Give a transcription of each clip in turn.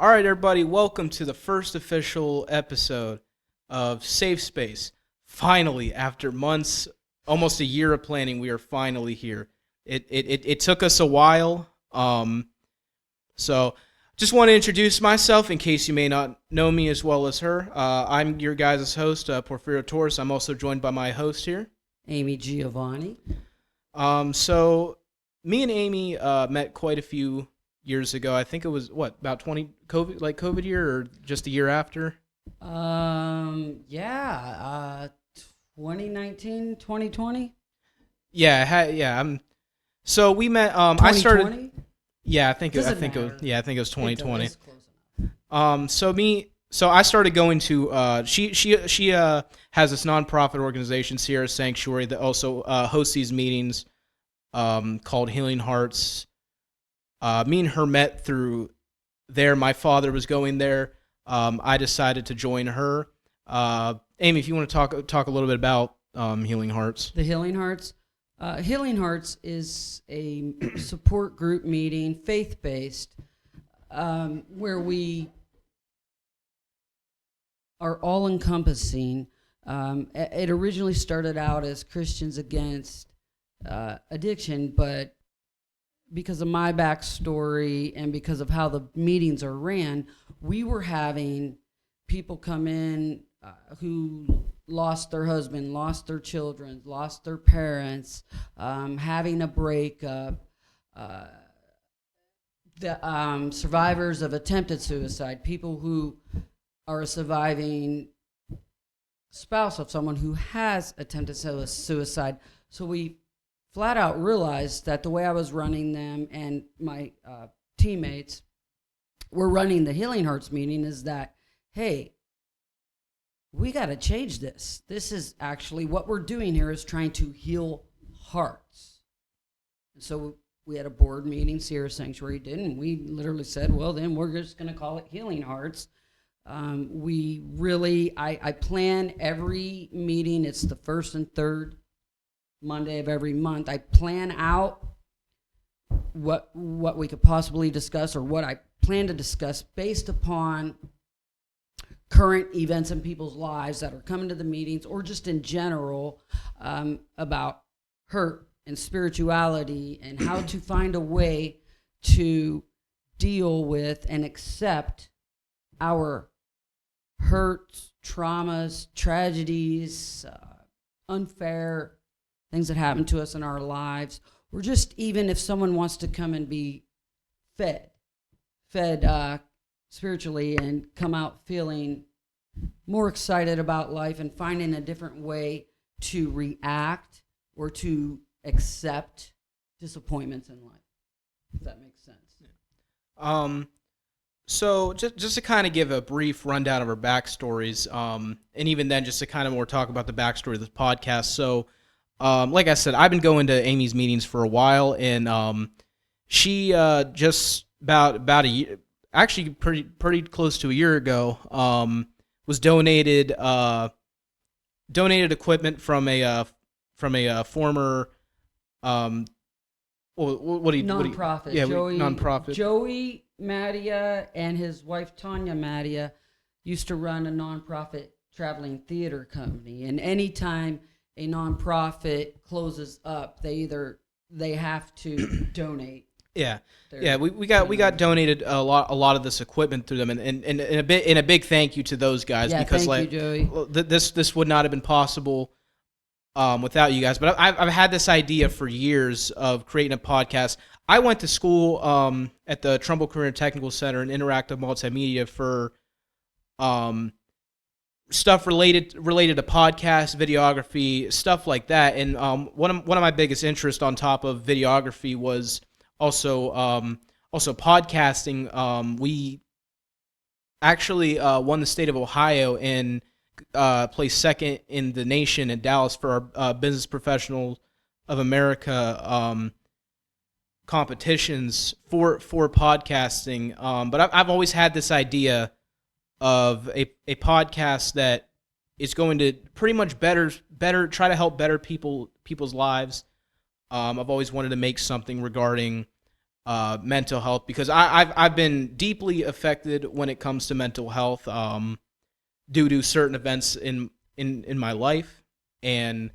All right, everybody, welcome to the first official episode of Safe Space. Finally, after months, almost a year of planning, we are finally here. It took us a while. So just want to introduce myself in case you may not know me as well as her. I'm your guys' host, Porfirio Torres. I'm also joined by my host here, Amy Giovannone. So me and Amy met quite a few years ago. I think it was about 20 COVID year or just a year after. 2019, 2020. So we met. I started. 2020? Yeah, I think it was 2020. It's close enough. So I started going to. She has this nonprofit organization, Sierra Sanctuary, that also hosts these meetings, called Healing Hearts. Me and her met through there. My father was going there. I decided to join her. Amy, if you want to talk a little bit about Healing Hearts. The Healing Hearts. Healing Hearts is a support group meeting, faith-based, where we are all-encompassing. It originally started out as Christians Against Addiction, but because of my backstory and because of how the meetings are ran, we were having people come in who lost their husband, lost their children, lost their parents, having a breakup, the survivors of attempted suicide, people who are a surviving spouse of someone who has attempted suicide. So we flat out realized that the way I was running them and my teammates were running the Healing Hearts meeting is that, hey, we got to change this. This is actually what we're doing here is trying to heal hearts. And so we had a board meeting, Sierra Sanctuary did, and we literally said, well, then we're just going to call it Healing Hearts. I plan every meeting. It's the first and third Monday of every month. I plan out what we could possibly discuss or what I plan to discuss based upon current events in people's lives that are coming to the meetings or just in general about hurt and spirituality and how to find a way to deal with and accept our hurts, traumas, tragedies, unfair things that happen to us in our lives, or just even if someone wants to come and be fed spiritually and come out feeling more excited about life and finding a different way to react or to accept disappointments in life. If that makes sense. So just to kind of give a brief rundown of our backstories, and even then just to kind of more talk about the backstory of this podcast. So, like I said, I've been going to Amy's meetings for a while, and she just about a year, actually pretty close to a year ago, was donated equipment from a former nonprofit. Nonprofit. Joey Mattia and his wife Tanya Mattia used to run a nonprofit traveling theater company, and anytime a nonprofit closes up, they have to donate. We got donated a lot of this equipment through them, and a big thank you to those guys, because thank you, Joey. This would not have been possible without you guys. But I've had this idea for years of creating a podcast. I went to school at the Trumbull Career Technical Center in Interactive Multimedia for stuff related to podcasts, videography, stuff like that. And one of my biggest interests on top of videography was also podcasting. We actually won the state of Ohio and placed second in the nation in Dallas for our Business Professionals of America competitions for podcasting. But I've always had this idea of a podcast that is going to pretty much better try to help better people's lives. I've always wanted to make something regarding mental health, because I've been deeply affected when it comes to mental health, due to certain events in my life, and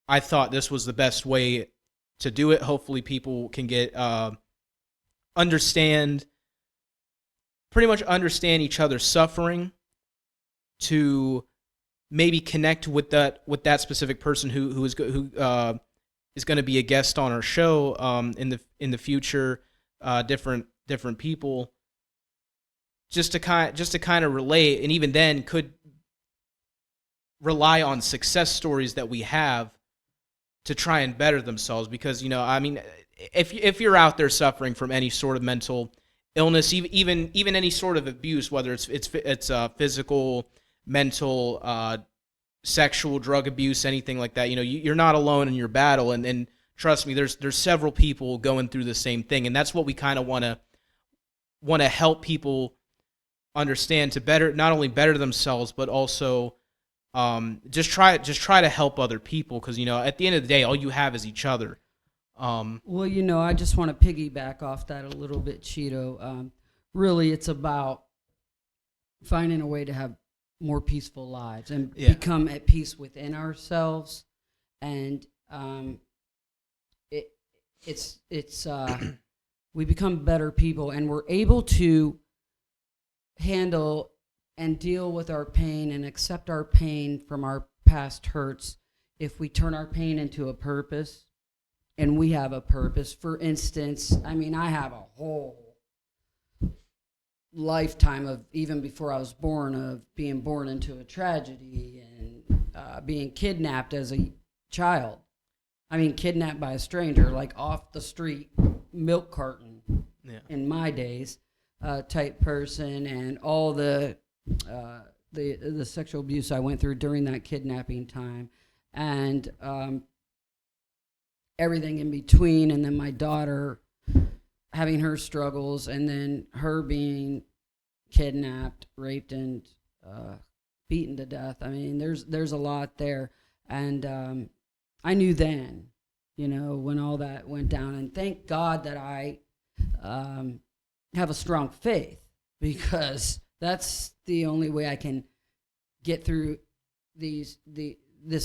I thought this was the best way to do it. Hopefully, people can get understand pretty much understand each other's suffering, to maybe connect with that specific person who is going to be a guest on our show in the future, different people, just to kind of relate, and even then could rely on success stories that we have to try and better themselves. Because I mean, if you're out there suffering from any sort of mental illness, even any sort of abuse, whether it's physical, mental, sexual, drug abuse, anything like that, you're not alone in your battle, and trust me, there's several people going through the same thing, and that's what we kind of want to help people understand, to better, not only better themselves, but also just try to help other people, because at the end of the day, all you have is each other. Well, I just want to piggyback off that a little bit, Cheeto. Really, it's about finding a way to have more peaceful lives and become at peace within ourselves, and we become better people, and we're able to handle and deal with our pain and accept our pain from our past hurts if we turn our pain into a purpose. And we have a purpose. For instance, I mean, I have a whole lifetime of, even before I was born, of being born into a tragedy and being kidnapped as a child. I mean, kidnapped by a stranger, like off the street, milk carton, in my days, type person, and all the sexual abuse I went through during that kidnapping time, and everything in between, and then my daughter having her struggles, and then her being kidnapped, raped, and beaten to death. I mean, there's a lot there, and I knew then, when all that went down, and thank God that I have a strong faith, because that's the only way I can get through this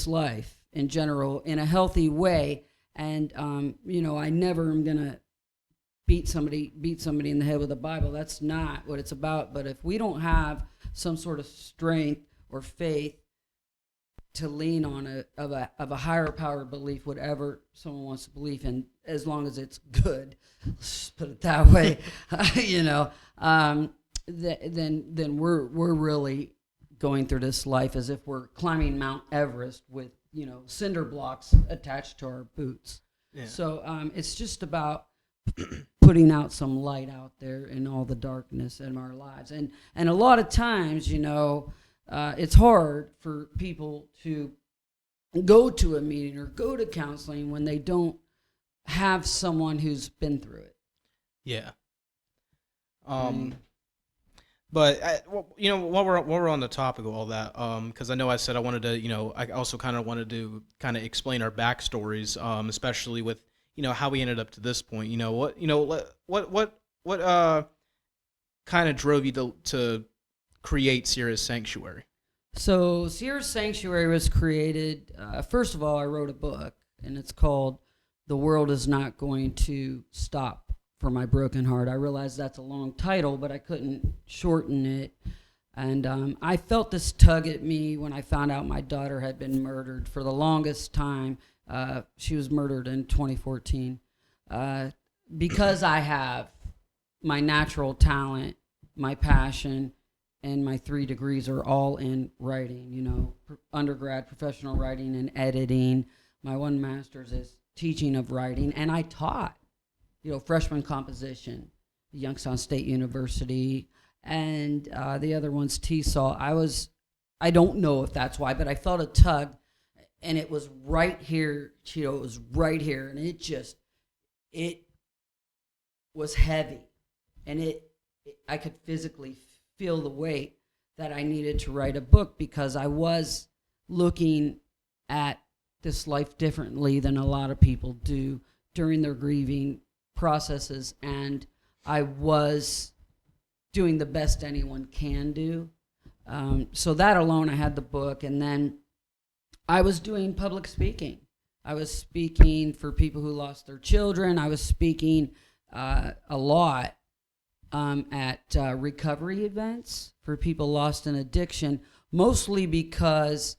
life in general in a healthy way. And I never am gonna beat somebody in the head with a Bible. That's not what it's about. But if we don't have some sort of strength or faith to lean on of a higher power belief, whatever someone wants to believe in, as long as it's good, let's put it that way, then we're really going through this life as if we're climbing Mount Everest with cinder blocks attached to our boots. Yeah. So it's just about putting out some light out there in all the darkness in our lives, and a lot of times, it's hard for people to go to a meeting or go to counseling when they don't have someone who's been through it. Yeah. But while we're on the topic of all that, because I know I said I wanted to, I also kind of wanted to explain our backstories, especially with how we ended up to this point. What kind of drove you to create Sierra's Sanctuary? So Sierra's Sanctuary was created. First of all, I wrote a book, and it's called "The World Is Not Going to Stop for My Broken Heart." I realized that's a long title, but I couldn't shorten it. And I felt this tug at me when I found out my daughter had been murdered. For the longest time, she was murdered in 2014. Because I have my natural talent, my passion, and my 3 degrees are all in writing, undergrad professional writing and editing. My one master's is teaching of writing, and I taught freshman composition at Youngstown State University, and the other one's TESOL. I don't know if that's why, but I felt a tug, and it was right here, Cheeto, it was right here, and it was heavy, and I could physically feel the weight that I needed to write a book, because I was looking at this life differently than a lot of people do during their grieving processes, and I was doing the best anyone can do. So that alone, I had the book, and then I was doing public speaking. I was speaking for people who lost their children. I was speaking a lot at recovery events for people lost in addiction, mostly because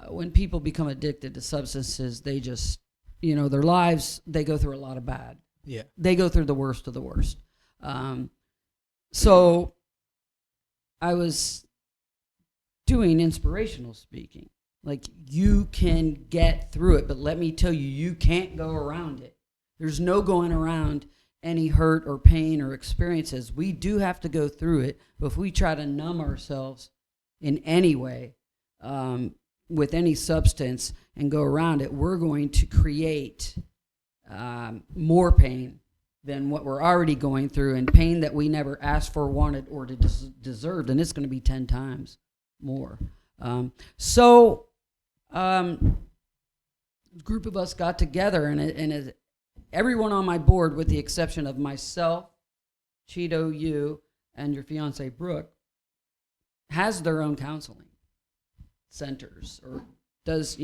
when people become addicted to substances, they just, their lives, they go through a lot of bad. Yeah. They go through the worst of the worst. So I was doing inspirational speaking. Like, you can get through it, but let me tell you, you can't go around it. There's no going around any hurt or pain or experiences. We do have to go through it, but if we try to numb ourselves in any way, with any substance and go around it, we're going to create more pain than what we're already going through, and pain that we never asked for, wanted, or deserved, and it's going to be 10 times more. A group of us got together, and everyone on my board, with the exception of myself, Cheeto, you, and your fiance Brooke, has their own counseling centers or does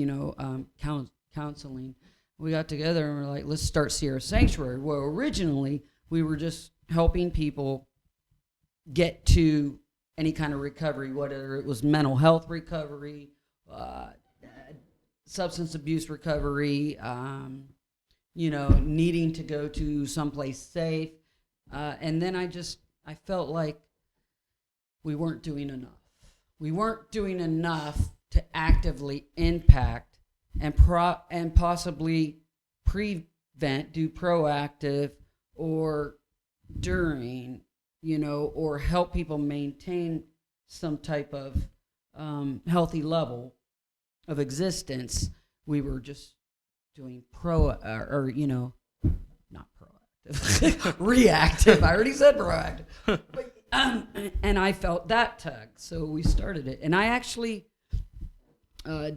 counseling. We got together and we're like, let's start Sierra Sanctuary. Well, originally we were just helping people get to any kind of recovery, whether it was mental health recovery, substance abuse recovery, needing to go to someplace safe. And then I felt like we weren't doing enough. We weren't doing enough to actively impact and possibly prevent, do proactive, or during, or help people maintain some type of healthy level of existence. We were just doing not proactive, reactive. I already said proactive. But, and I felt that tug, so we started it. And I actually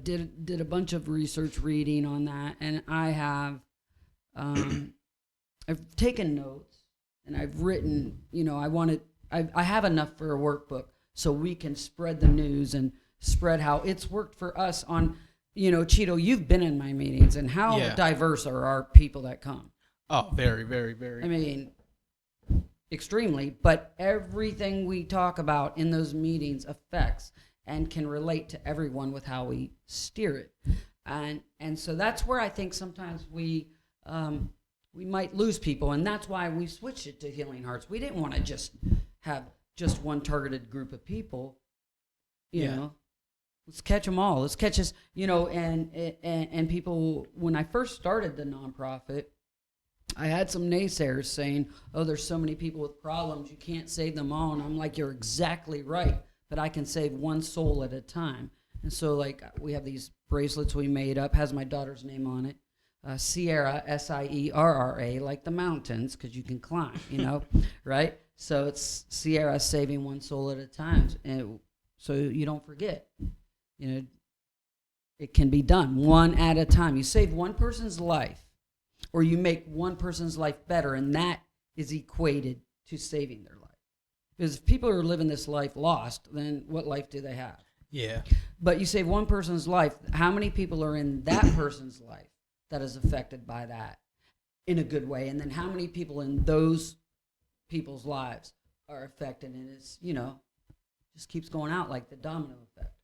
did a bunch of research reading on that, and I have I've taken notes, and I've written. I have enough for a workbook, so we can spread the news and spread how it's worked for us on. Cheeto, you've been in my meetings, and how diverse are our people that come? Oh, very, very, very. I mean, extremely. But everything we talk about in those meetings affects and can relate to everyone with how we steer it. And so that's where I think sometimes we might lose people, and that's why we switched it to Healing Hearts. We didn't want to just have just one targeted group of people, you know. Let's catch them all. Let's catch us, and people, when I first started the nonprofit, I had some naysayers saying, oh, there's so many people with problems, you can't save them all. And I'm like, you're exactly right, but I can save one soul at a time. And so, like, we have these bracelets we made up, has my daughter's name on it. Sierra, Sierra, like the mountains, because you can climb, right? So it's Sierra, saving one soul at a time. And so you don't forget. It can be done one at a time. You save one person's life, or you make one person's life better, and that is equated to saving their life. Because if people are living this life lost, then what life do they have? Yeah. But you save one person's life, how many people are in that person's life that is affected by that in a good way? And then how many people in those people's lives are affected? And it's, just keeps going out like the domino effect.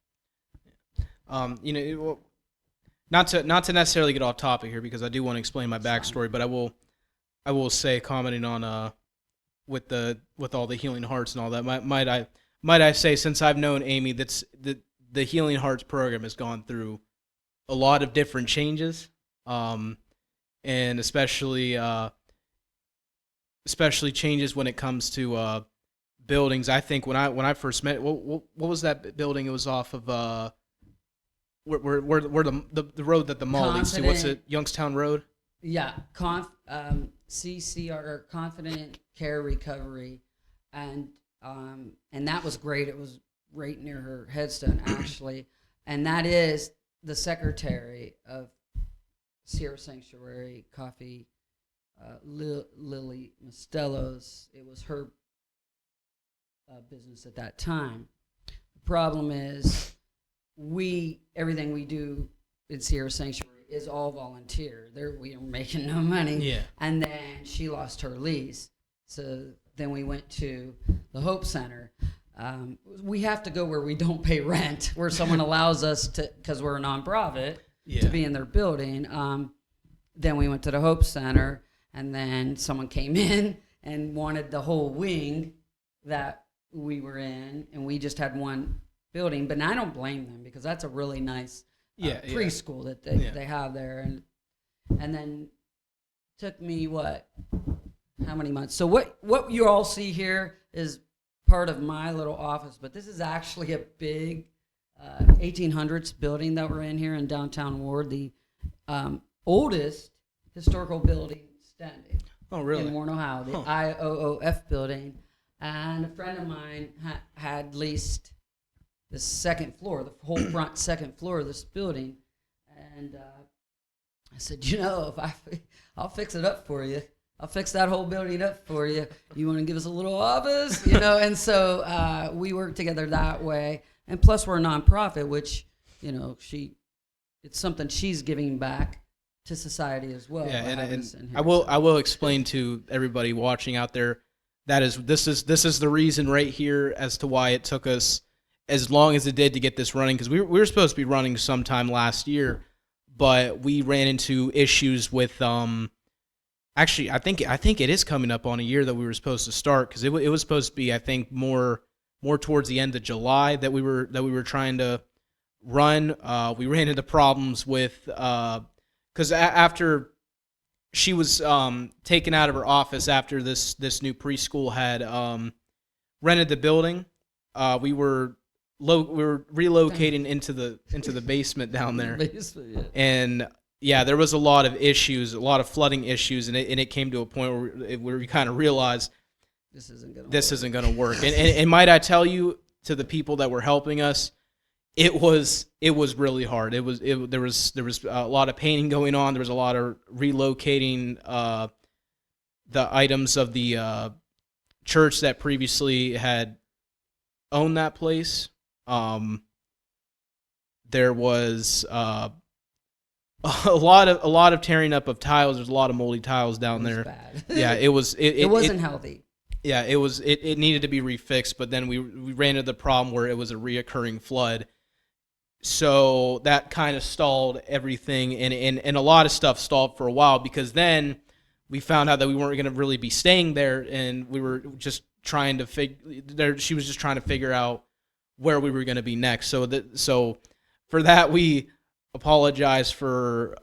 Not to necessarily get off topic here, because I do want to explain my backstory, but I will say, commenting on with all the Healing Hearts and all that, might I say, since I've known Amy, that's the Healing Hearts program has gone through a lot of different changes, and especially changes when it comes to buildings. I think when I first met, what was that building? It was off of where the road that the mall leads to. What's it? Youngstown Road. Yeah, CCR, Confident Care Recovery, and that was great. It was right near her headstone, actually, and that is the secretary of Sierra Sanctuary Coffee Lily Mostello's. It was her business at that time. The problem is everything we do in Sierra Sanctuary is all volunteer. We are making no money. Yeah. And then she lost her lease. So then we went to the Hope Center. We have to go where we don't pay rent, where someone allows us to, because we're a nonprofit, to be in their building. Then we went to the Hope Center, and then someone came in and wanted the whole wing that we were in, and we just had one building. But I don't blame them, because that's a really nice preschool that they have there. And then took me how many months? So what you all see here is part of my little office, but this is actually a big 1800s building that we're in here in downtown Ward, the oldest historical building standing. Oh, really? In Warren, Ohio, the IOOF building. And a friend of mine had leased the second floor, the whole front second floor of this building. And I said, I'll fix it up for you. I'll fix that whole building up for you. You want to give us a little office? And so we work together that way. And plus we're a nonprofit, which, it's something she's giving back to society as well. Yeah, and I will explain to everybody watching out there, this is the reason right here as to why it took us as long as it did to get this running, because we were supposed to be running sometime last year, but we ran into issues with actually I think it is coming up on a year that we were supposed to start, because it was supposed to be, I think, more towards the end of July that we were trying to run. We ran into problems with because after she was taken out of her office after this new preschool had rented the building, we were relocating into the basement down there. And there was a lot of issues, a lot of flooding issues, and it came to a point where we kind of realized this isn't going to work. And might I tell you, to the people that were helping us, it was really hard. There was a lot of painting going on. There was a lot of relocating the items of the church that previously had owned that place. There was a lot of tearing up of tiles. There's a lot of moldy tiles down there. Bad. Yeah, it wasn't healthy. Yeah, it needed to be refixed, but then we ran into the problem where it was a reoccurring flood. So that kind of stalled everything, and a lot of stuff stalled for a while, because then we found out that we weren't going to really be staying there, and we were just trying to she was just trying to figure out where we were going to be next. So for that, we apologize for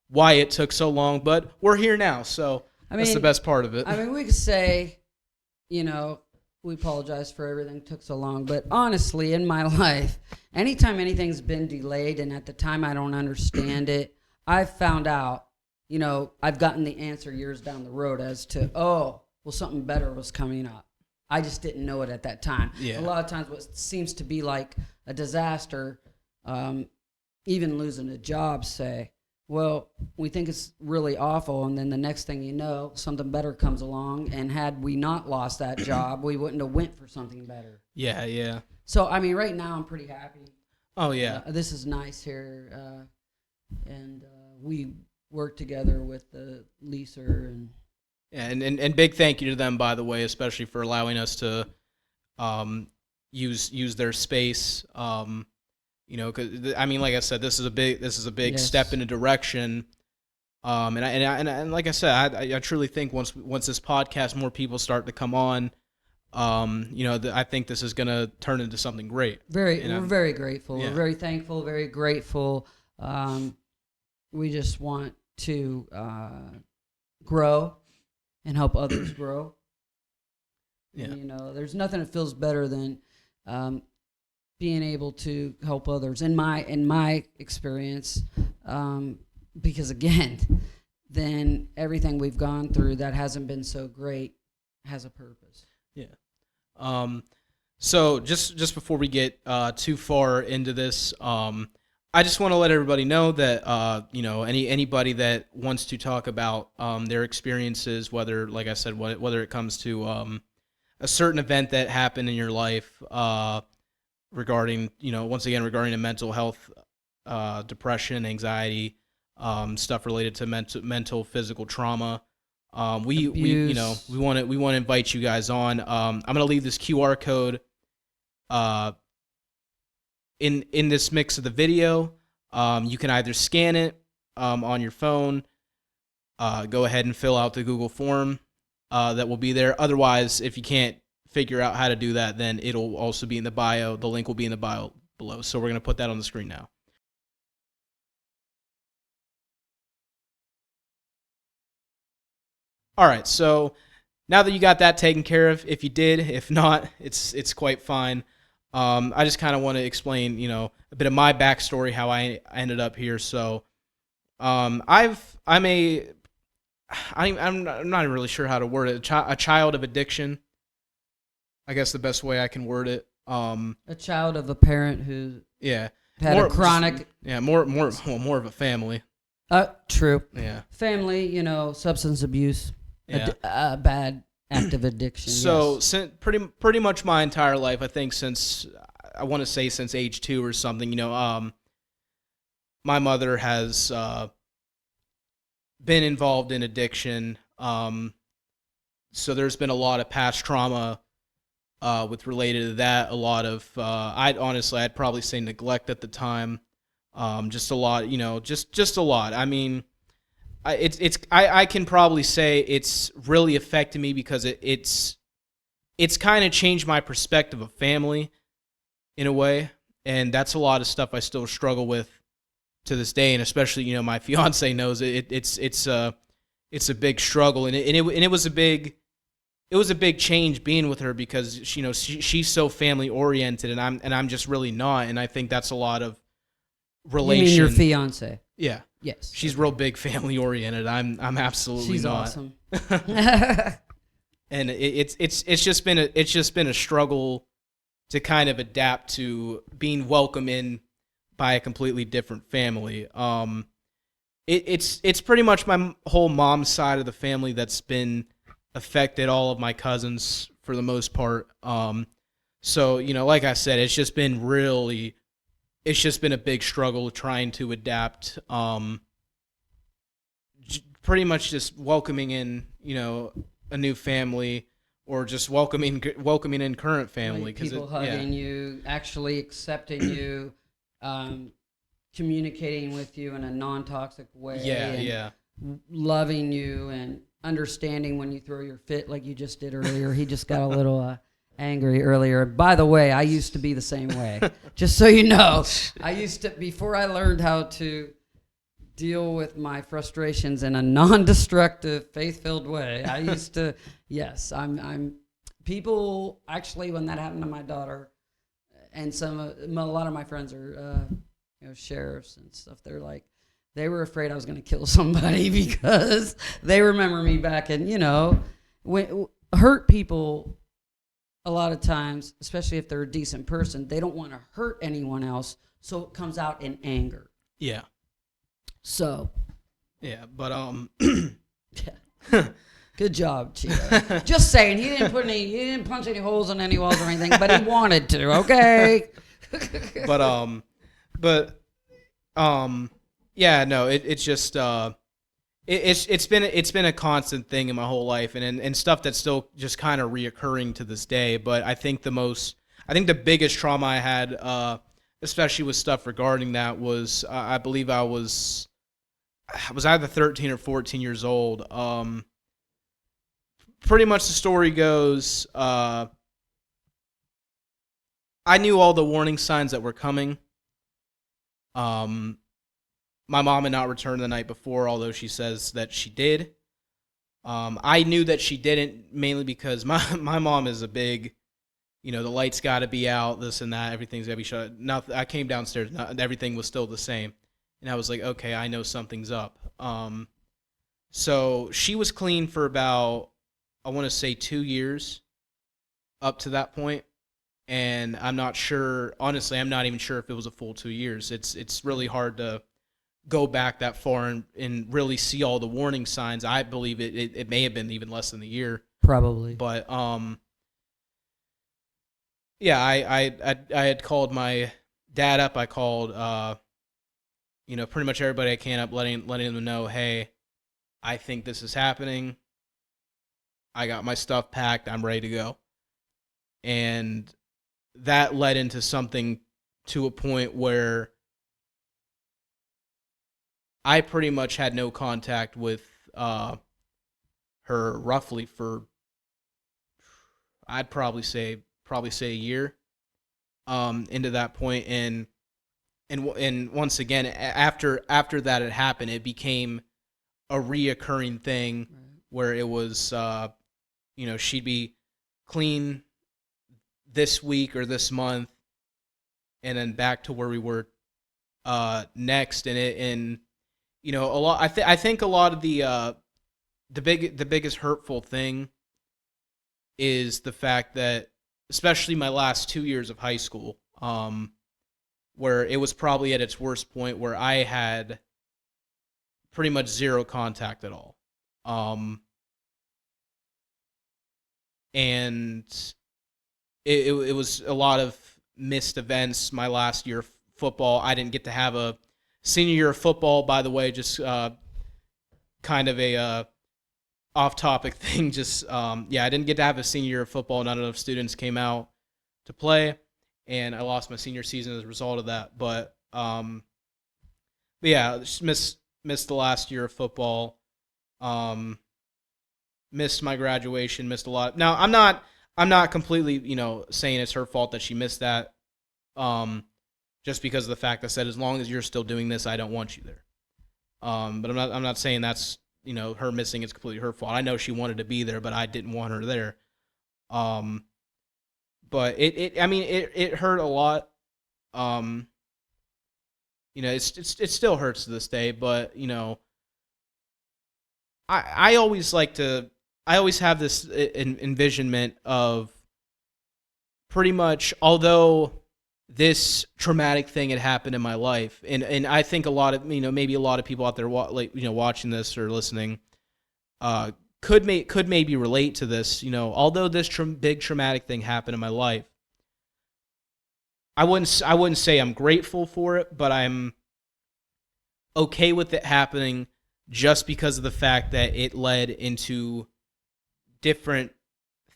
why it took so long, but we're here now, so that's the best part of it. I mean, we could say, we apologize for everything took so long, but honestly, in my life, anytime anything's been delayed and at the time I don't understand it, I've found out, I've gotten the answer years down the road as to, something better was coming up. I just didn't know it at that time. Yeah. A lot of times what seems to be like a disaster, even losing a job, say, well, we think it's really awful, and then the next thing you know, something better comes along, and had we not lost that job, we wouldn't have went for something better. Yeah. So, right now I'm pretty happy. Oh, yeah. This is nice here, and we work together with the leaser. And big thank you to them, by the way, especially for allowing us to use their space. Because like I said, this is a big step in a direction. And like I said, I truly think once this podcast, more people start to come on, I think this is gonna turn into something great. We're very grateful. Yeah. We're very thankful. Very grateful. We just want to grow and help others grow. Yeah. And, there's nothing that feels better than being able to help others, in my experience, because again, then everything we've gone through that hasn't been so great has a purpose. Yeah. So just before we get too far into this, I just want to let everybody know that anybody that wants to talk about their experiences, whether, like I said, whether it comes to a certain event that happened in your life, regarding, once again, regarding a mental health, depression, anxiety, stuff related to mental physical trauma. We want to invite you guys on. I'm gonna leave this QR code uh, in this mix of the video. You can either scan it on your phone, go ahead and fill out the Google form that will be there. Otherwise, if you can't figure out how to do that, then it'll also be in the bio. The link will be in the bio below. So we're going to put that on the screen now. All right, so now that you got that taken care of, if you did, if not, it's quite fine. I just kind of want to explain, a bit of my backstory, how I ended up here. So, I'm not really sure how to word it. A child of addiction, I guess the best way I can word it. A child of a parent who Yeah, had a chronic. more of a family. True. Yeah. Family, substance abuse, Yeah. a bad active addiction. So yes. since pretty much my entire life, I think since I want to say since age 2 or something, my mother has been involved in addiction. So there's been a lot of past trauma with related to that. A lot of I'd probably say neglect at the time. Just a lot, just a lot. I mean, I can probably say it's really affected me because it's kind of changed my perspective of family in a way, and that's a lot of stuff I still struggle with to this day, and especially my fiance knows it's a big struggle, and it was a big change being with her because she's so family oriented, and I'm just really not, and I think that's a lot of relation. You mean your fiance? Yeah. Yes. She's real big family oriented. I'm absolutely She's not. Awesome. And it's just been a struggle to kind of adapt to being welcomed in by a completely different family. It's pretty much my whole mom's side of the family that's been affected, all of my cousins for the most part. So, like I said, it's just been a big struggle trying to adapt. Pretty much just welcoming in, a new family, or just welcoming in current family. Like people hugging you, actually accepting you, communicating with you in a non-toxic way. Yeah. Loving you and understanding when you throw your fit like you just did earlier. He just got a little angry earlier. By the way, I used to be the same way. Just so you know, before I learned how to deal with my frustrations in a non-destructive, faith-filled way, I used to, yes, I'm people, actually, when that happened to my daughter, and a lot of my friends are, sheriffs and stuff, they were afraid I was going to kill somebody because they remember me back and, when hurt people, a lot of times, especially if they're a decent person, they don't want to hurt anyone else, so it comes out in anger. Yeah. So. Yeah, but Yeah. Good job, Cheeto. Just saying, he didn't punch any holes in any walls or anything, but he wanted to. Okay. Yeah, no, it's just it's been a constant thing in my whole life, and stuff that's still just kind of reoccurring to this day. But I think the biggest trauma I had, especially with stuff regarding that, was I believe I was either 13 or 14 years old. Pretty much the story goes, I knew all the warning signs that were coming. My mom had not returned the night before, although she says that she did. I knew that she didn't, mainly because my mom is a big, the lights got to be out, this and that, everything's got to be shut. I came downstairs, everything was still the same. And I was like, okay, I know something's up. So she was clean for about, I want to say 2 years up to that point. and I'm not sure. Honestly, I'm not even sure if it was a full 2 years. It's really hard to go back that far and really see all the warning signs. I believe it may have been even less than a year. Probably. But yeah, I had called my dad up. I called pretty much everybody I can up, letting them know, hey, I think this is happening. I got my stuff packed. I'm ready to go. And that led into something, to a point where I pretty much had no contact with her roughly for, I'd probably say a year into that point. And once again, after that had happened, it became a reoccurring thing, Right. where it was she'd be clean this week or this month, and then back to where we were next. And a lot. I think a lot of the biggest hurtful thing is the fact that, especially my last 2 years of high school, where it was probably at its worst point, where I had pretty much zero contact at all. And it was a lot of missed events. My last year of football, I didn't get to have a senior year of football, by the way, just kind of a off-topic thing. Just I didn't get to have a senior year of football. Not enough students came out to play, and I lost my senior season as a result of that. But yeah, just missed the last year of football. Missed my graduation. Missed a lot. Now I'm not completely saying it's her fault that she missed that. Just because of the fact I said, as long as you're still doing this, I don't want you there. But I'm not saying that's her missing is completely her fault. I know she wanted to be there, but I didn't want her there. But it hurt a lot. It still hurts to this day, but I always have this envisionment of, pretty much, although this traumatic thing had happened in my life, and I think a lot of maybe a lot of people out there watching this or listening could maybe relate to this. Although this big traumatic thing happened in my life, I wouldn't say I'm grateful for it, but I'm okay with it happening, just because of the fact that it led into different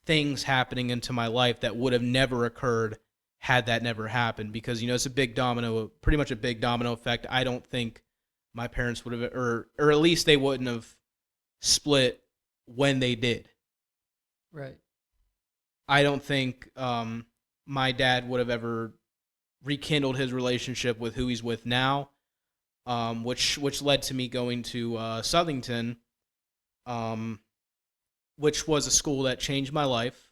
things happening into my life that would have never occurred had that never happened. Because it's pretty much a big domino effect. I don't think my parents would have, or at least they wouldn't have split when they did. Right. I don't think my dad would have ever rekindled his relationship with who he's with now, which led to me going to Southington, which was a school that changed my life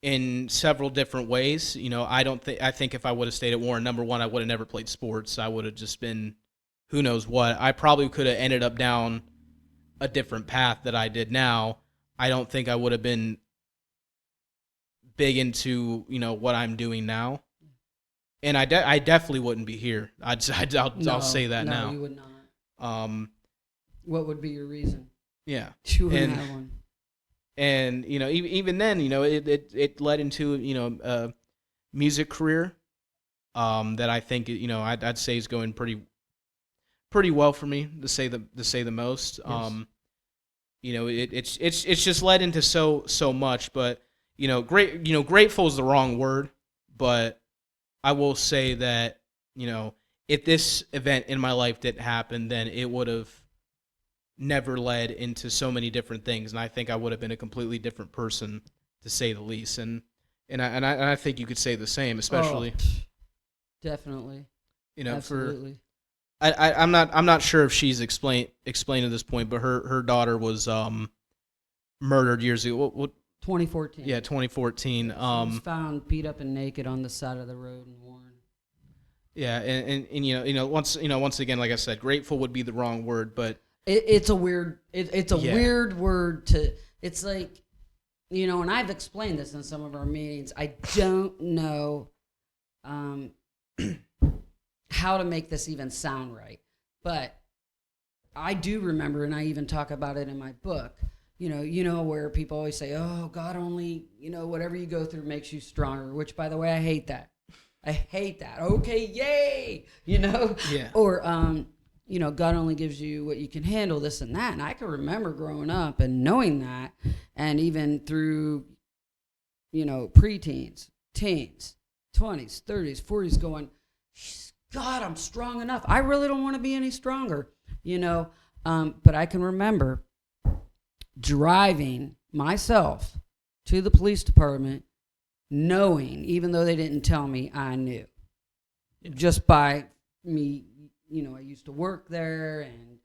in several different ways. I think if I would have stayed at Warren, number one, I would have never played sports. I would have just been who knows what. I probably could have ended up down a different path that I did now. I don't think I would have been big into what I'm doing now, and I definitely wouldn't be here. I'll say that now. No, you would not. What would be your reason? Yeah, You wouldn't have one. And even then, it led into a music career that I think I'd say is going pretty well for me, to say the most. Yes. It's just led into so much, but grateful is the wrong word, but I will say that if this event in my life didn't happen, then it would have never led into so many different things, and I think I would have been a completely different person, to say the least. And I think you could say the same, especially definitely. for Absolutely. I'm not sure if she's explained at this point, but her daughter was murdered years ago. What 2014. Yeah, 2014. She was found beat up and naked on the side of the road in Warren. Yeah, and once again, like I said, grateful would be the wrong word, but It's a weird. It's a Yeah. weird word to. It's like and I've explained this in some of our meetings. I don't know how to make this even sound right, but I do remember, and I even talk about it in my book. Where people always say, "Oh, God only, whatever you go through makes you stronger." Which, by the way, I hate that. I hate that. Okay, yay, Yeah. Or God only gives you what you can handle, this and that. And I can remember growing up and knowing that, and even through, preteens, teens, 20s, 30s, 40s, going, God, I'm strong enough. I really don't want to be any stronger, But I can remember driving myself to the police department, knowing, even though they didn't tell me, I knew. Just by me, I used to work there, and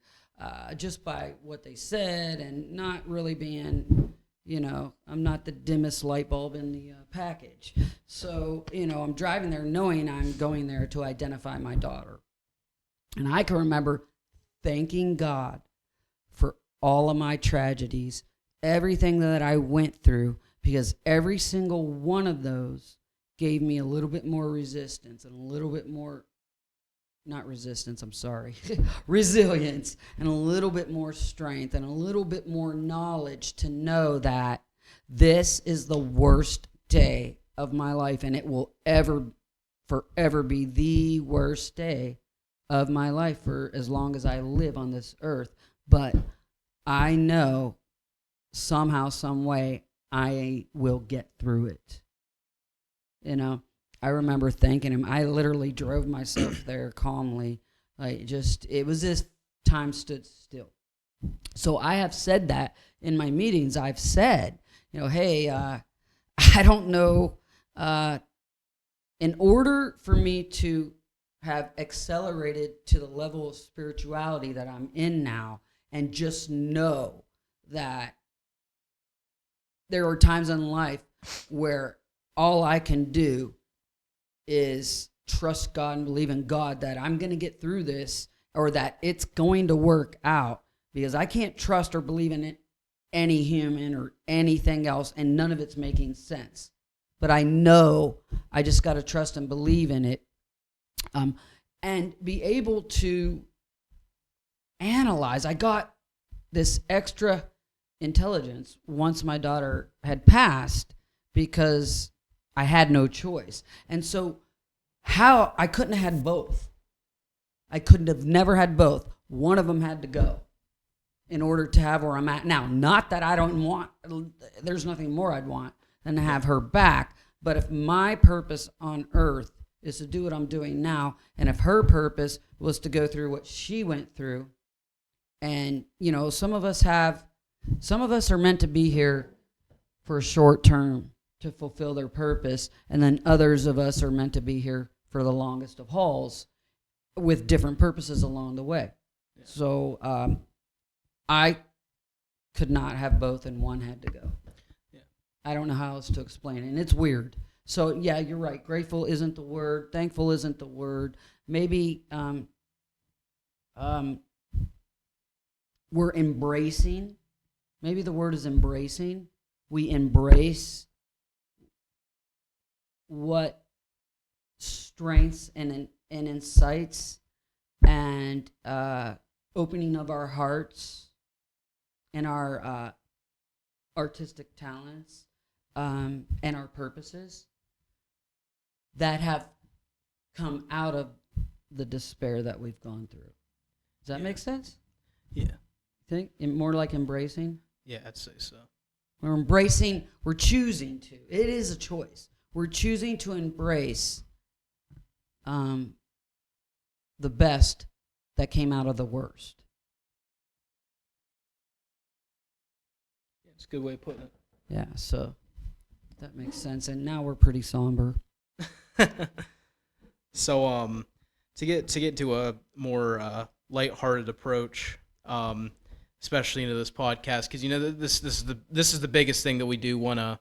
just by what they said, and not really being, I'm not the dimmest light bulb in the package. So, I'm driving there knowing I'm going there to identify my daughter. And I can remember thanking God for all of my tragedies, everything that I went through, because every single one of those gave me a little bit more resistance and a little bit more, not resistance, I'm sorry, resilience, and a little bit more strength and a little bit more knowledge to know that this is the worst day of my life, and it will forever be the worst day of my life for as long as I live on this earth. But I know somehow, some way, I will get through it. I remember thanking him. I literally drove myself there calmly. It was as time stood still. So I have said that in my meetings. I've said, hey, I don't know. In order for me to have accelerated to the level of spirituality that I'm in now, and just know that there are times in life where all I can do is trust God and believe in God that I'm going to get through this, or that it's going to work out, because I can't trust or believe in any human or anything else, and none of it's making sense. But I know I just got to trust and believe in it, and be able to analyze. I got this extra intelligence once my daughter had passed, because I had no choice. And so how I couldn't have had both. I couldn't have never had both. One of them had to go in order to have where I'm at now. Not that I don't want, there's nothing more I'd want than to have her back. But if my purpose on earth is to do what I'm doing now, and if her purpose was to go through what she went through, and, some of us are meant to be here for a short term to fulfill their purpose, and then others of us are meant to be here for the longest of hauls with different purposes along the way. Yeah. So I could not have both, and one had to go. Yeah. I don't know how else to explain it, and it's weird. So, yeah, you're right. Grateful isn't the word. Thankful isn't the word. Maybe we're embracing. Maybe the word is embracing. We embrace what strengths and insights and opening of our hearts and our artistic talents and our purposes that have come out of the despair that we've gone through. Does that make sense? Yeah. Think more like embracing? Yeah, I'd say so. We're embracing, we're choosing to. It is a choice. We're choosing to embrace the best that came out of the worst. Yeah, it's a good way of putting it. Yeah, so that makes sense. And now we're pretty somber. So to get to a more lighthearted approach, especially into this podcast, because this is the biggest thing that we do want to,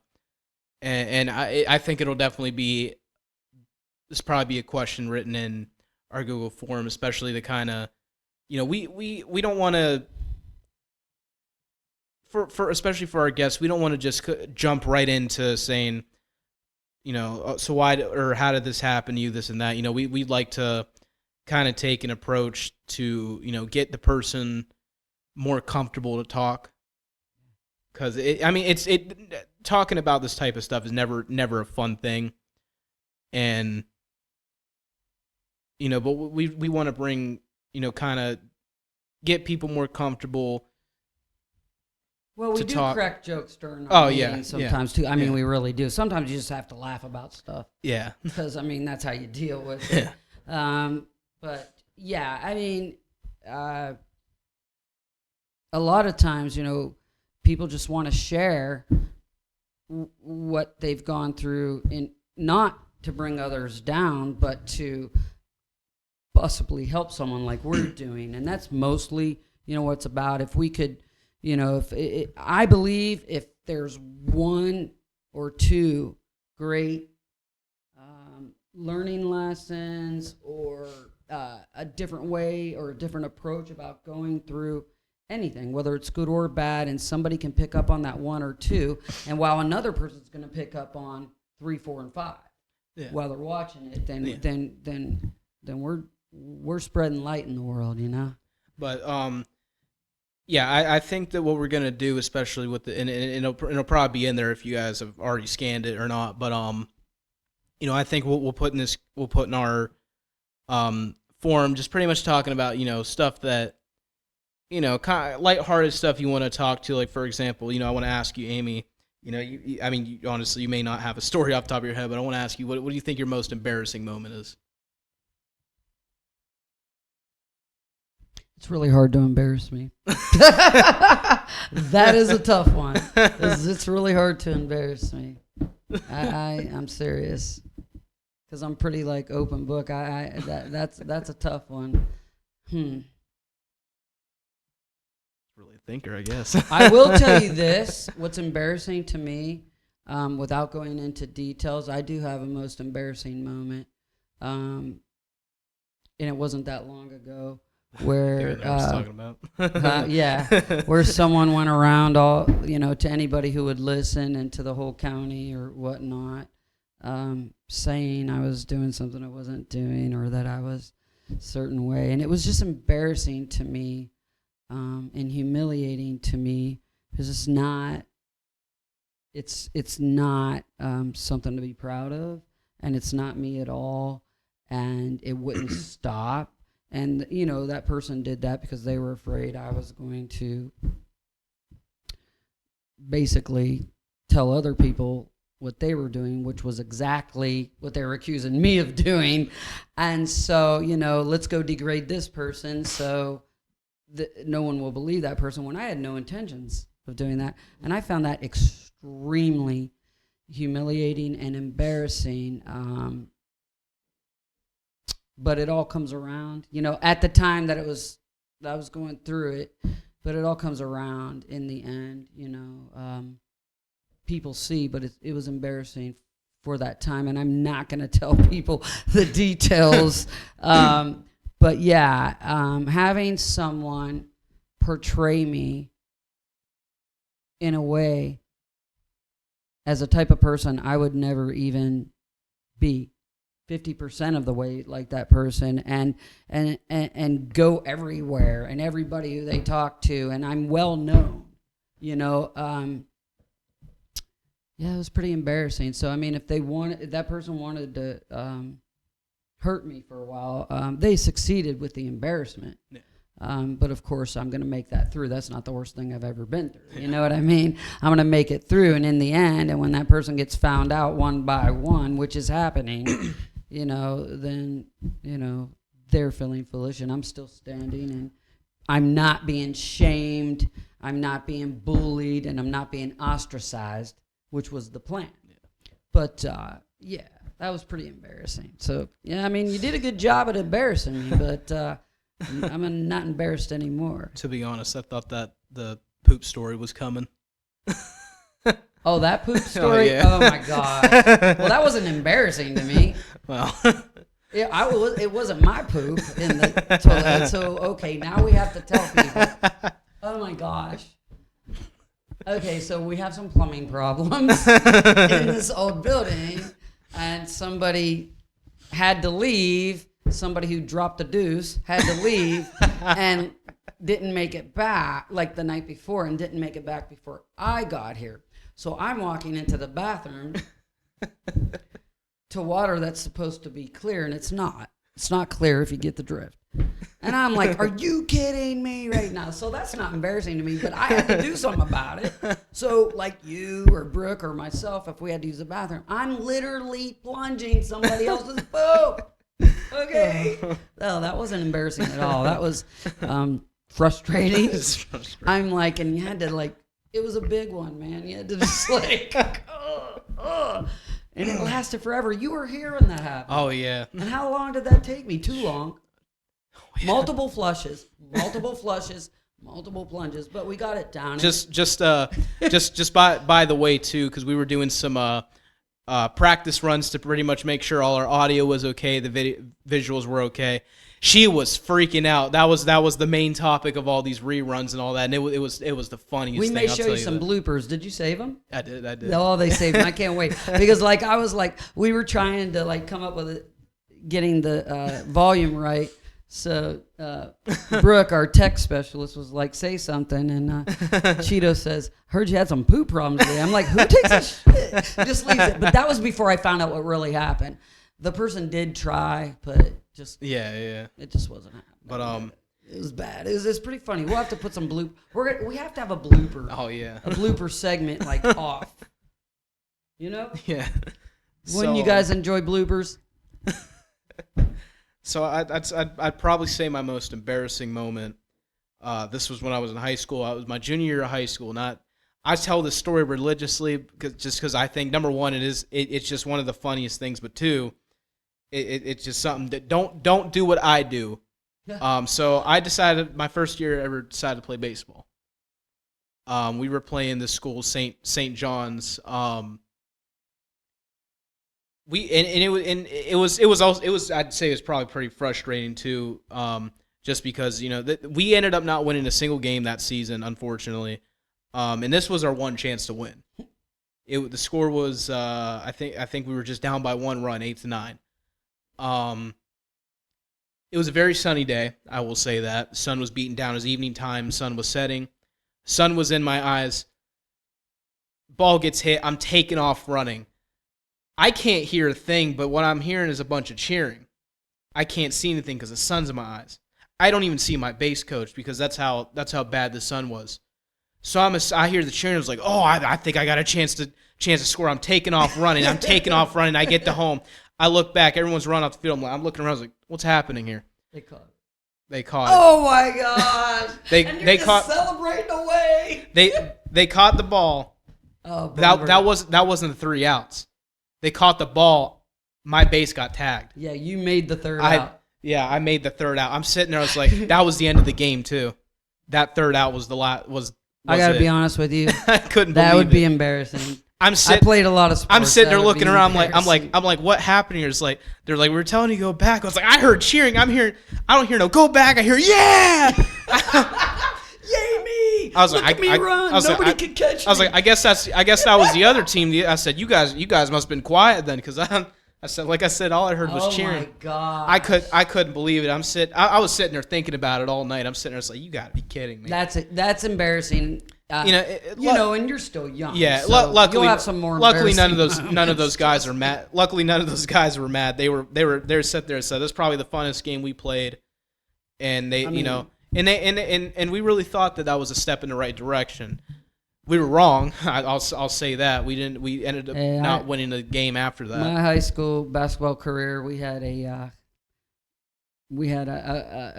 and I think it'll definitely be, this probably be a question written in our Google form, especially the kind of, we don't want to for especially for our guests, we don't want to just jump right into saying, so why or how did this happen to you, this and that. We'd like to kind of take an approach to, get the person more comfortable to talk. Because talking about this type of stuff is never a fun thing, and but we want to bring, kind of get people more comfortable. Well, we do talk. crack jokes during our meetings sometimes too. We really do. Sometimes you just have to laugh about stuff. Yeah. Because that's how you deal with it. But yeah, a lot of times, people just want to share what they've gone through, in not to bring others down, but to possibly help someone like we're doing. And that's mostly, what it's about. If we could, I believe if there's one or two great learning lessons or a different way or a different approach about going through anything, whether it's good or bad, and somebody can pick up on that one or two, and while another person's going to pick up on 3, 4, and 5 while they're watching it, then we're spreading light in the world, But I think that what we're gonna do, especially with and it'll probably be in there if you guys have already scanned it or not. But I think we'll put in our forum, just pretty much talking about stuff that kind of lighthearted stuff you want to talk to. Like, for example, I want to ask you, Amy. Honestly, you may not have a story off the top of your head, but I want to ask you, what do you think your most embarrassing moment is? It's really hard to embarrass me. That is a tough one. It's really hard to embarrass me. I'm serious, because I'm pretty open book. That's a tough one. Really a thinker, I guess. I will tell you this: what's embarrassing to me, without going into details, I do have a most embarrassing moment, and it wasn't that long ago. Where I was talking about. Where someone went around all to anybody who would listen and to the whole county or whatnot, saying I was doing something I wasn't doing, or that I was a certain way, and it was just embarrassing to me, and humiliating to me, because it's not something to be proud of, and it's not me at all, and it wouldn't stop. And, that person did that because they were afraid I was going to basically tell other people what they were doing, which was exactly what they were accusing me of doing. And so, let's go degrade this person so that no one will believe that person, when I had no intentions of doing that. And I found that extremely humiliating and embarrassing. But it all comes around, at the time that I was going through it, but it all comes around in the end, people see, but it was embarrassing for that time, and I'm not going to tell people the details. But yeah, having someone portray me in a way as a type of person I would never even be 50% of the way like that person, and go everywhere, and everybody who they talk to, and I'm well known, it was pretty embarrassing. So if that person wanted to hurt me for a while, they succeeded with the embarrassment. Yeah. But of course, I'm going to make that through. That's not the worst thing I've ever been through. You know what I mean? I'm going to make it through, and in the end, and when that person gets found out one by one, which is happening, then, they're feeling foolish, and I'm still standing, and I'm not being shamed, I'm not being bullied, and I'm not being ostracized, which was the plan. Yeah. But, that was pretty embarrassing. So, you did a good job at embarrassing me, but I'm not embarrassed anymore. To be honest, I thought that the poop story was coming. Oh, that poop story? Oh my gosh. Well, that wasn't embarrassing to me. Well, it wasn't my poop in the toilet. So, okay, now we have to tell people. Oh my gosh. Okay, so we have some plumbing problems in this old building, and somebody had to leave. Somebody who dropped a deuce had to leave and didn't make it back like the night before and didn't make it back before I got here. So I'm walking into the bathroom to water that's supposed to be clear, and it's not. It's not clear if you get the drift. And I'm like, are you kidding me right now? So that's not embarrassing to me, but I had to do something about it. So like you or Brooke or myself, if we had to use the bathroom, I'm literally plunging somebody else's poop. Okay. Oh, that wasn't embarrassing at all. That was frustrating. I'm like, and you had to like, it was a big one, man. You had to just like, and it lasted forever. You were here when that happened. Oh yeah. And how long did that take me? Too long. Oh, yeah. Multiple flushes, multiple plunges, but we got it down. Just by the way too, because we were doing some practice runs to pretty much make sure all our audio was okay, the visuals were okay. She was freaking out. That was the main topic of all these reruns and all that, and it was the funniest thing. We may show you some bloopers. Did you save them? I did. Oh, they saved them. I can't wait because like I was like we were trying to like come up with getting the volume right. So Brooke, our tech specialist, was like, say something, and Cheeto says, heard you had some poop problems today. I'm like, who takes a shit? Just leaves it. But that was before I found out what really happened. The person did try, but just it just wasn't happening. But it was bad. It was pretty funny. We'll have to put some bloop. We have to have a blooper. Oh yeah, a blooper segment like off. You know? Yeah. Wouldn't you guys enjoy bloopers? So I'd probably say my most embarrassing moment. This was when I was in high school. I was my junior year of high school. I tell this story religiously because I think number one it's just one of the funniest things, but two, it's just something that don't do what I do. So I decided my first year ever decided to play baseball. We were playing this school, St. John's. It was I'd say it was probably pretty frustrating too, just because we ended up not winning a single game that season, unfortunately, and this was our one chance to win. The score was I think we were just down by 1 run, 8-9. It was a very sunny day, I will say that. The sun was beating down as evening time. Sun was setting. Sun was in my eyes. Ball gets hit. I'm taking off running. I can't hear a thing, but what I'm hearing is a bunch of cheering. I can't see anything because the sun's in my eyes. I don't even see my base coach because that's how bad the sun was. So I hear the cheering. I was like, oh, I think I got a chance to score. I'm taking off running. I get to home. I look back. Everyone's run off the field. I'm looking around. I was like, what's happening here? They caught it. Oh my gosh! They caught celebrating away. They caught the ball. Oh, that wasn't the 3 outs. They caught the ball. My base got tagged. Yeah, you made the third out. Yeah, I made the third out. I'm sitting there. I was like, that was the end of the game too. That third out was the last. I gotta be honest with you. I couldn't. That believe would be it. embarrassing. I played a lot of sports. I'm sitting there looking around. I'm like, what happened here? It's like they're like, we were telling you to go back. I was like, I heard cheering. I don't hear no go back. I hear yeah. Yay me! I was like, Look at me run. Nobody can catch me. I was like, I guess that was the other team. I said, you guys must have been quiet then, because I said, all I heard was cheering. Oh my god! I couldn't believe it. I was sitting there thinking about it all night. I'm sitting there, it's like, you got to be kidding me. That's embarrassing. And you're still young. Yeah, so luckily, you'll have some more. Luckily, none of those guys are mad. Luckily, none of those guys were mad. They were sat there and said, "This is probably the funnest game we played," and and we really thought that was a step in the right direction. We were wrong. I'll say that we ended up not winning the game after that. My high school basketball career, we had a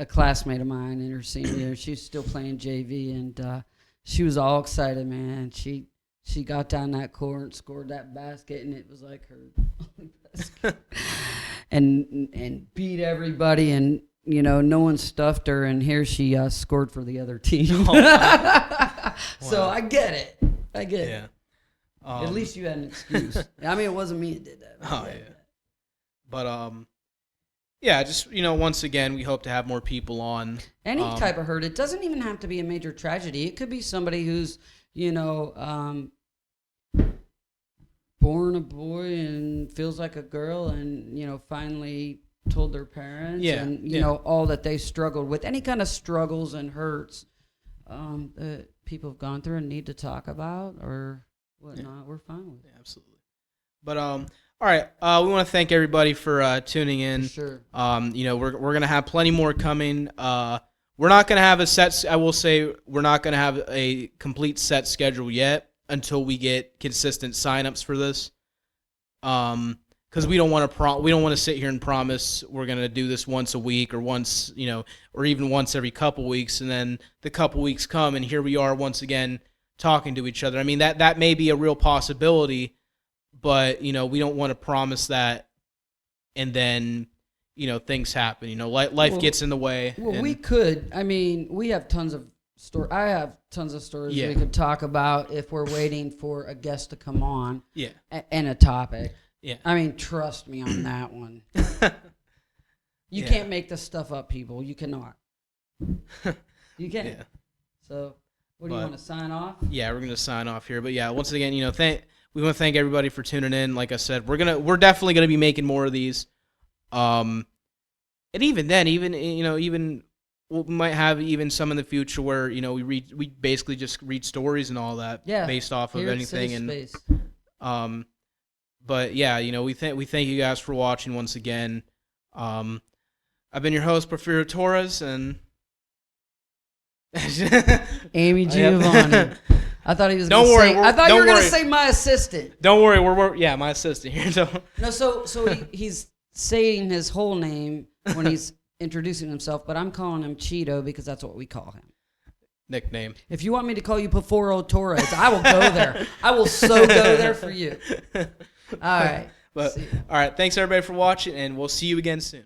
classmate of mine in her senior year. She was still playing JV, and she was all excited, man. She got down that court and scored that basket, and it was like her only basket. and beat everybody, and no one stuffed her, and here she scored for the other team. Oh, wow. So I get it. Yeah. At least you had an excuse. I mean, it wasn't me that did that. Oh yeah. But yeah, just once again, we hope to have more people on. Any type of hurt. It doesn't even have to be a major tragedy. It could be somebody who's you know, born a boy and feels like a girl, and you know, finally told their parents, and you know, all that they struggled with, any kind of struggles and hurts that people have gone through and need to talk about or whatnot. We're fine with it. Absolutely. But all right, we want to thank everybody for tuning in. For sure. You know, we're gonna have plenty more coming. We're not gonna have a set. I will say we're not gonna have a complete set schedule yet until we get consistent signups for this. Because we don't want to sit here and promise we're gonna do this once a week or once, you know, or even once every couple weeks, and then the couple weeks come and here we are once again talking to each other. I mean, that may be a real possibility, but you know, we don't want to promise that, and then you know, things happen. You know, life gets in the way. Well, we could. I mean, we have tons of stories. I have tons of stories we could talk about if we're waiting for a guest to come on. Yeah. And a topic. Yeah. I mean, trust me on that one. You can't make this stuff up, people. You cannot. You can't. Yeah. So, what do you want to sign off? Yeah, we're gonna sign off here. But yeah, once again, you know, we want to thank everybody for tuning in. Like I said, we're definitely gonna be making more of these. And even then, we might have even some in the future where, you know, we basically just read stories and all that based off of anything. And but yeah, you know, we thank you guys for watching once again. I've been your host, Porfirio Torres, and Amy Giovannone. I thought he was. Don't worry. I thought you were gonna say my assistant. Don't worry. We're my assistant here. No, so he's saying his whole name when he's introducing himself, but I'm calling him Cheeto because that's what we call him. Nickname. If you want me to call you Porfirio Torres, I will go there. I will so go there for you. All right. All right. Thanks everybody for watching, and we'll see you again soon.